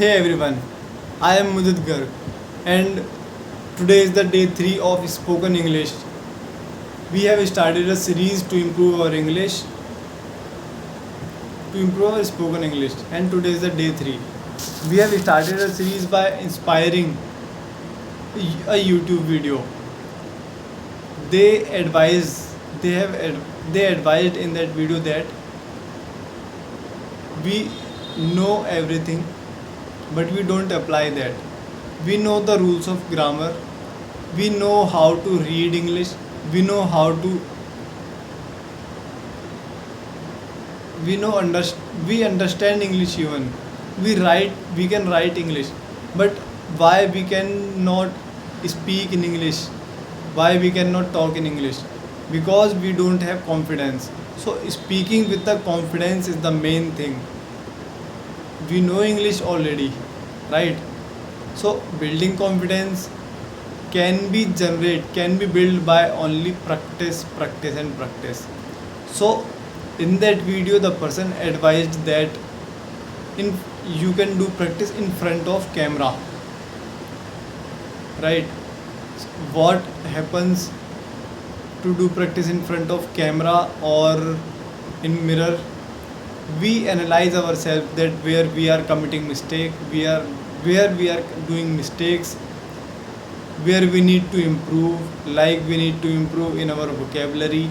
Hey everyone, I am Mudit Garg and today is the day 3 of Spoken English. We have started a series to improve our English, to improve our spoken English, and today is the day 3. We have started a series by inspiring a YouTube video. They advise they advised in that video that we know everything but we don't apply that. We know the rules of grammar, we know how to read English, we know how to we understand English even. We can write English, but why we cannot speak in English? Why we cannot talk in English? Because we don't have confidence. So speaking with the confidence is the main thing. We know English already, right? So building confidence can be built by only practice and practice. So in that video the person advised that in you can do practice in front of camera, right? What happens to do practice in front of camera or in mirror? We analyze ourselves that where we are committing mistake, where we are doing mistakes, where we need to improve, like we need to improve in our vocabulary.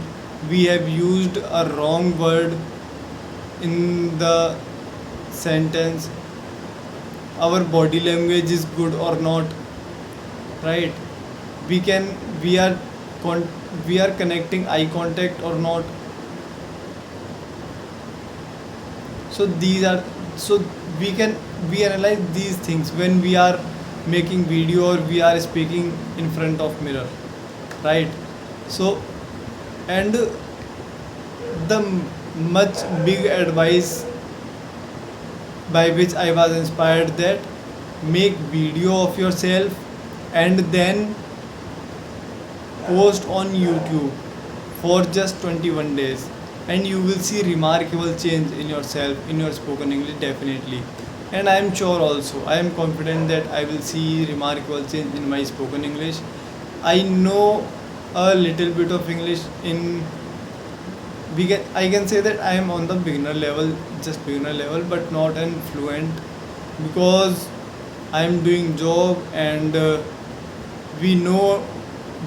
We have used a wrong word in the sentence. Our body language is good or not, right? We are we are connecting eye contact or not. So these are so we analyze these things when we are making video or we are speaking in front of mirror, right? So and the much big advice by which I was inspired that make video of yourself and then post on YouTube for just 21 days, and you will see remarkable change in yourself, in your spoken English, definitely. And I am sure also, I am confident that I will see remarkable change in my spoken English. I know a little bit of English in I can say that I am on the beginner level, just beginner level, but not an fluent, because I am doing job and we know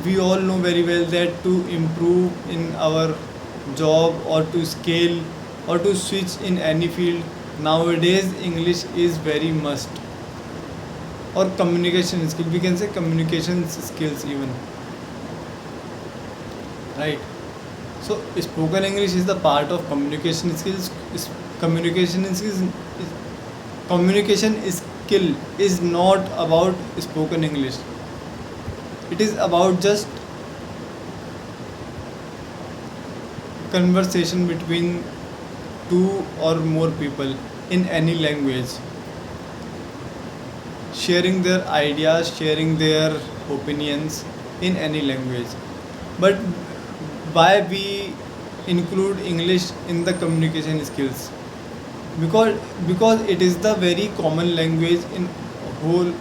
we all know very well that to improve in our job or to scale or to switch in any field nowadays English is very must, or communication skill, we can say communication skills even, right? So spoken English is the part of communication skills. Communication skills communication skill is not about spoken English. It is about just conversation between two or more people in any language, sharing their ideas, sharing their opinions in any language. But why we include English in the communication skills? Because it is the very common language in whole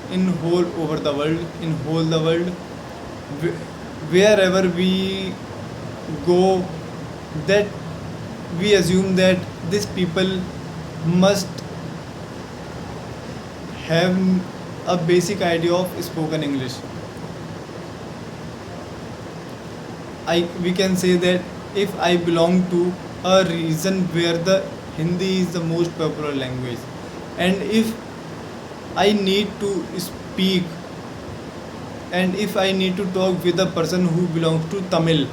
over the world, in whole the world. Wherever we go, that we assume that these people must have a basic idea of spoken English. We can say that if I belong to a region where the Hindi is the most popular language, and if I need to speak and if I need to talk with a person who belongs to Tamil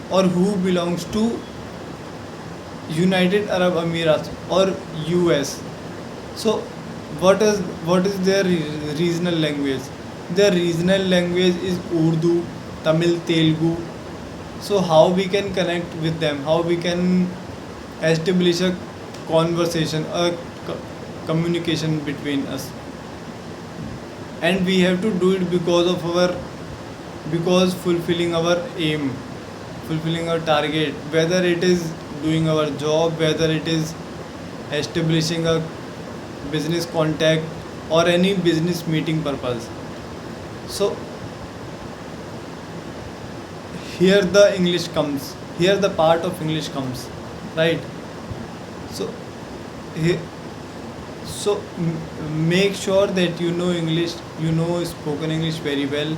or who belongs to United Arab Emirates or US, so what is their regional language? Their regional language is Urdu, Tamil, Telugu. So how we can connect with them? How we can establish a conversation, a communication between us? And we have to do it because fulfilling our aim, fulfilling our target, whether it is doing our job, whether it is establishing a business contact, or any business meeting purpose. So here the English comes, here the part of English comes, right? So he- make sure that you know English, you know spoken English very well.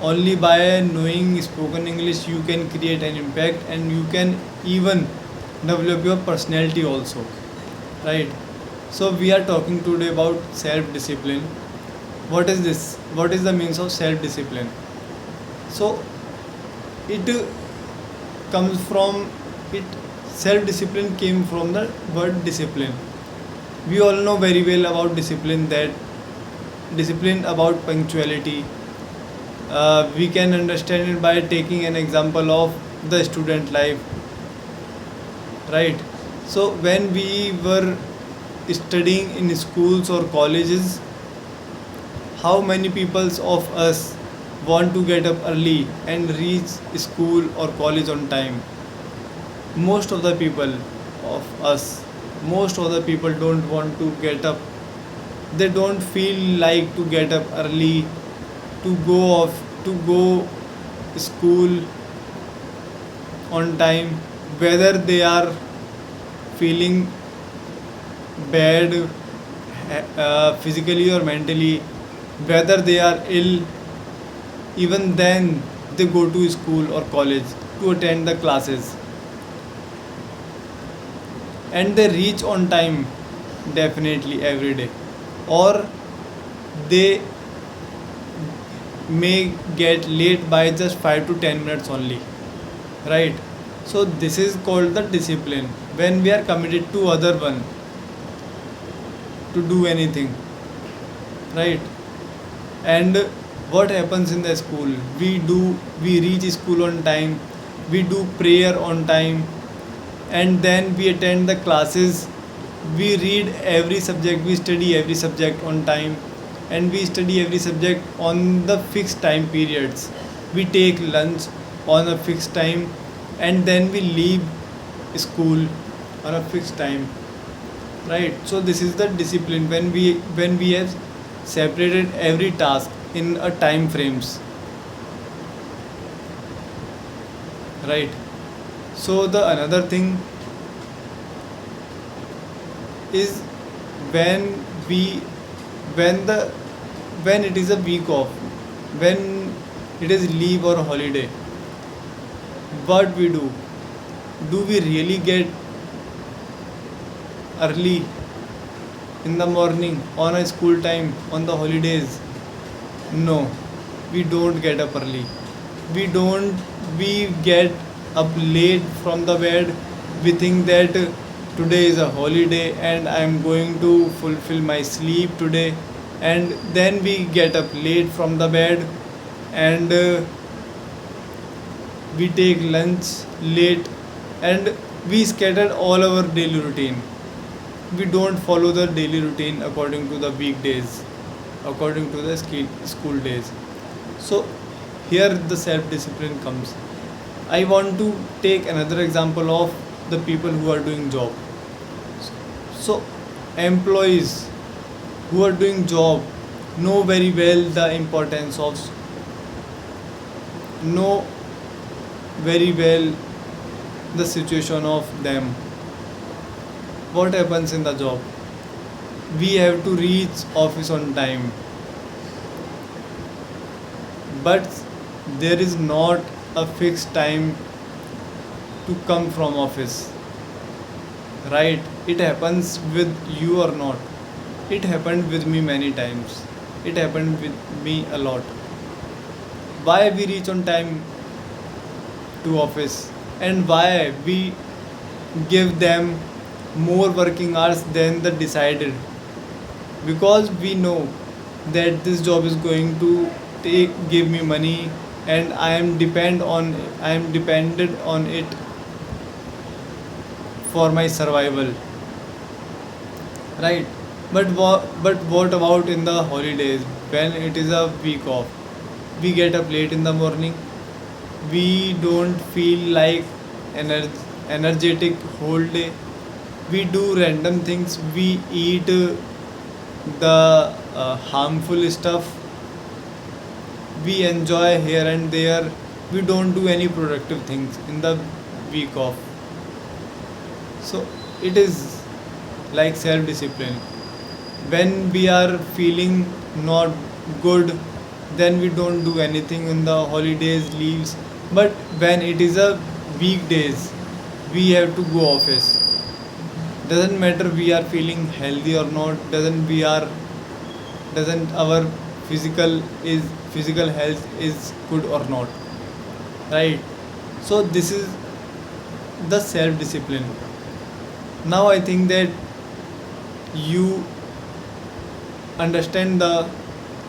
Only by knowing spoken English you can create an impact, and you can even develop your personality also, right? So we are talking today about self discipline. What is this? What is the means of self discipline? So it comes from it self discipline came from the word discipline. We all know very well about discipline, that discipline about punctuality. We can understand it by taking an example of the student life, right? So when we were studying in schools or colleges, how many peoples of us want to get up early and reach school or college on time? Most of the people of us, most of the people don't want to get up. They don't feel like to get up early, to go off, to go school on time, whether they are feeling bad, physically or mentally, whether they are ill. Even then they go to school or college to attend the classes, and they reach on time definitely every day, or they may get late by just 5 to 10 minutes only, right? So this is called the discipline, when we are committed to other one to do anything, right? And what happens in the school? We reach school on time, we do prayer on time, and then we attend the classes. We read every subject, we study every subject on time, and we study every subject on the fixed time periods. We take lunch on a fixed time, and then we leave school on a fixed time, right? So this is the discipline, when we have separated every task in a time frames, right? So the another thing is, when we when the when it is a week off, when it is leave or holiday, what we do we really get early in the morning on a school time on the holidays? No, we don't get up early. We get up late from the bed. We think that today is a holiday and I am going to fulfill my sleep today, and then we get up late from the bed, and we take lunch late, and we scatter all our daily routine. We don't follow the daily routine according to the weekdays, according to the school days. So here the self discipline comes. I want to take another example of the people who are doing job. So employees who are doing job know very well the importance of, know very well the situation of them. What happens in the job? We have to reach office on time, but there is not a fixed time to come from office, right? It happens with you or not? It happened with me many times. It happened with me a lot. Why we reach on time to office, and why we give them more working hours than the decided? Because we know that this job is going to give me money, and I am dependent on it for my survival, right? But what about in the holidays, when it is a week off? We get up late in the morning, we don't feel like energetic whole day. We do random things, we eat the harmful stuff we enjoy here and there. We don't do any productive things in the week off. So it is like self discipline. When we are feeling not good, then we don't do anything in the holidays leaves. But when it is a weekdays, we have to go office. Doesn't matter we are feeling healthy or not, doesn't our physical health is good or not, right? So this is the self discipline. Now I think that you understand the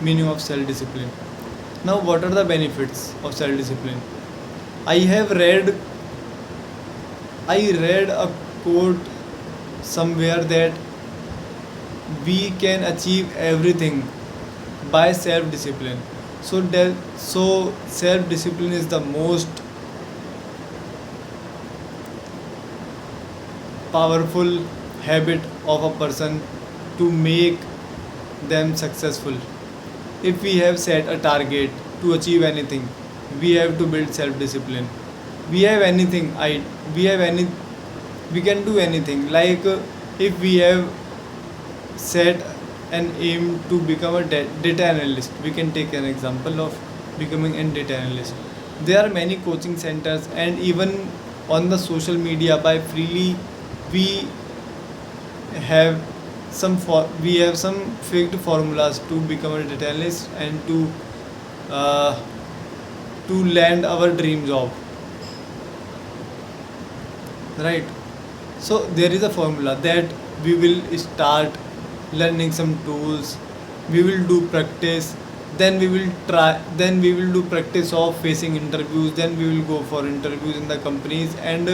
meaning of self discipline. Now what are the benefits of self discipline? i have read I read a quote somewhere that we can achieve everything by self discipline. So self discipline is the most powerful habit of a person to make them successful. If we have set a target to achieve anything, we have to build self discipline. We have anything I we have any We can do anything, like if we have set an aim to become a data analyst. We can take an example of becoming a data analyst. There are many coaching centers, and even on the social media by freely we have we have some faked formulas to become a data analyst and uh, to land our dream job, right? So there is a formula that we will start learning some tools, we will do practice, then we will do practice of facing interviews, then we will go for interviews in the companies, and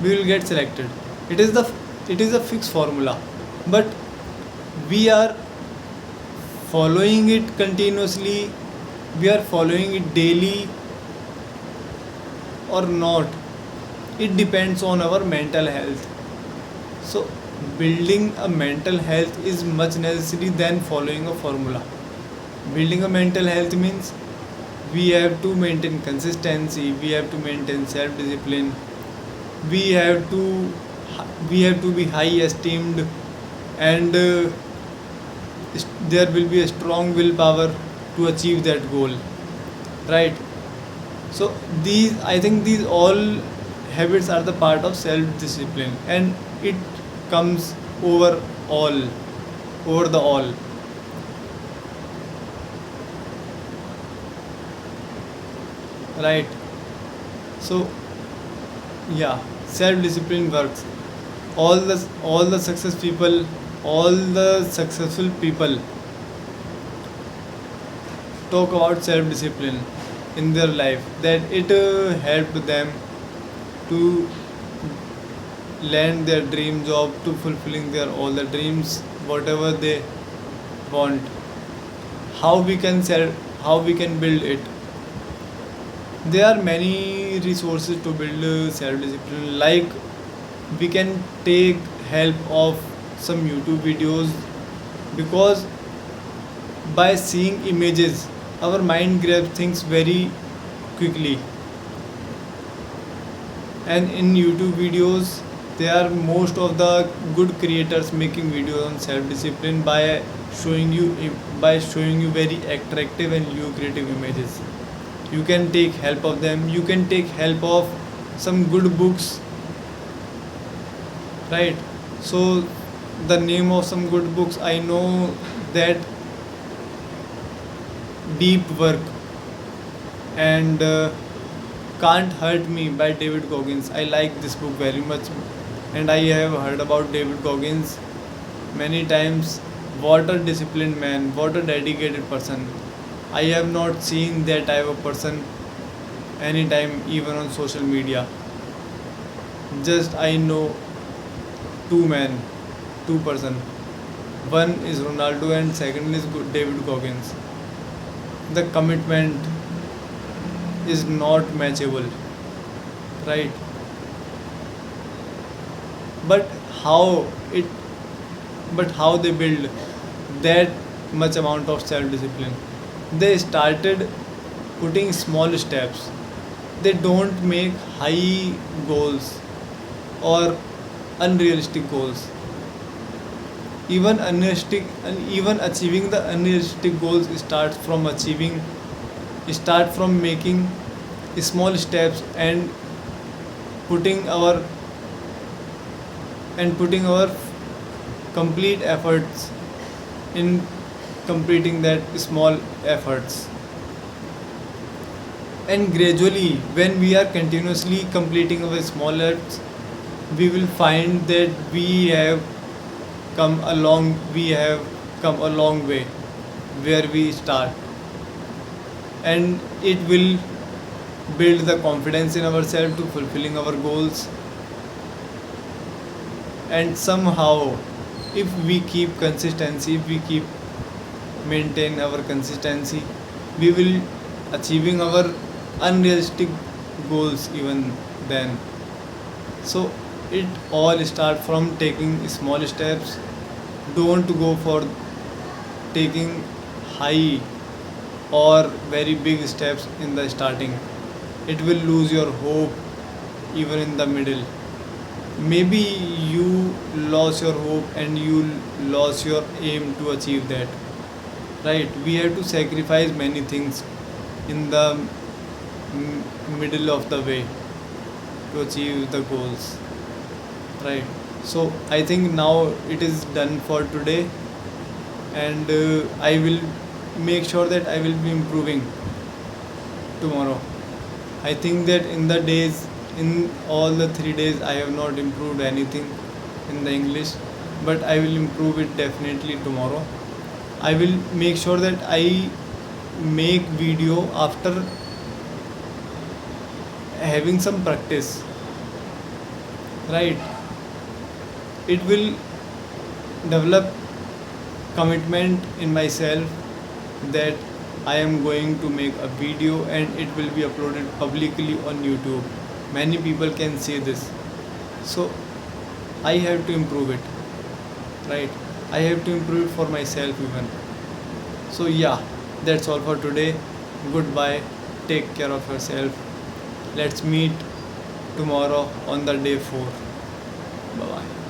we will get selected. It is the it is a fixed formula, but we are following it continuously, we are following it daily or not. It depends on our mental health. So building a mental health is much necessary than following a formula. Building a mental health means we have to maintain consistency, we have to maintain self discipline, we have to we have to be high esteemed, and there will be a strong willpower to achieve that goal, right? So these I think these all habits are the part of self discipline, and it comes over all over the all, right? So yeah, self discipline works. All the success people, all the successful people talk about self discipline in their life, that it helped them to land their dream job, to fulfilling their all the dreams, whatever they want. How we can build it? There are many resources to build self discipline, like we can take help of some YouTube videos, because by seeing images our mind grabs things very quickly. And in YouTube videos, there are most of the good creators making videos on self discipline by showing you very attractive and lucrative images. You can take help of them, you can take help of some good books, right? So the name of some good books I know, that Deep Work and Can't Hurt Me by David Goggins. I like this book very much, and I have heard about David Goggins many times. What a disciplined man, what a dedicated person. I have not seen that type of person anytime, even on social media. Just I know two men, two person. One is Ronaldo and second is David Goggins. The commitment is not matchable, right? But how it but how they build that much amount of self discipline. They started putting small steps. They don't make high goals or unrealistic goals. Even achieving the unrealistic goals start from making small steps and putting our putting our complete efforts in completing that small efforts. And gradually, when we are continuously completing our small efforts, we will find that we have come a long way where we start, and it will build the confidence in ourselves to fulfilling our goals. And somehow, if we keep consistency, if we keep maintain our consistency, we will achieving our unrealistic goals even then. So it all start from taking small steps. Don't go for taking high or very big steps in the starting. It will lose your hope even in the middle. Maybe you lost your hope and you lost your aim to achieve that. Right? We have to sacrifice many things in the middle of the way to achieve the goals. Right? So I think now it is done for today, and I will make sure that I will be improving tomorrow. I think that in all the 3 days, I have not improved anything in the English, but I will improve it definitely tomorrow. I will make sure that I make video after having some practice. Right? It will develop commitment in myself that I am going to make a video and it will be uploaded publicly on YouTube. Many people can see this. So I have to improve it. Right? I have to improve it for myself even. So yeah, that's all for today. Goodbye. Take care of yourself. Let's meet tomorrow on the day 4. Bye bye.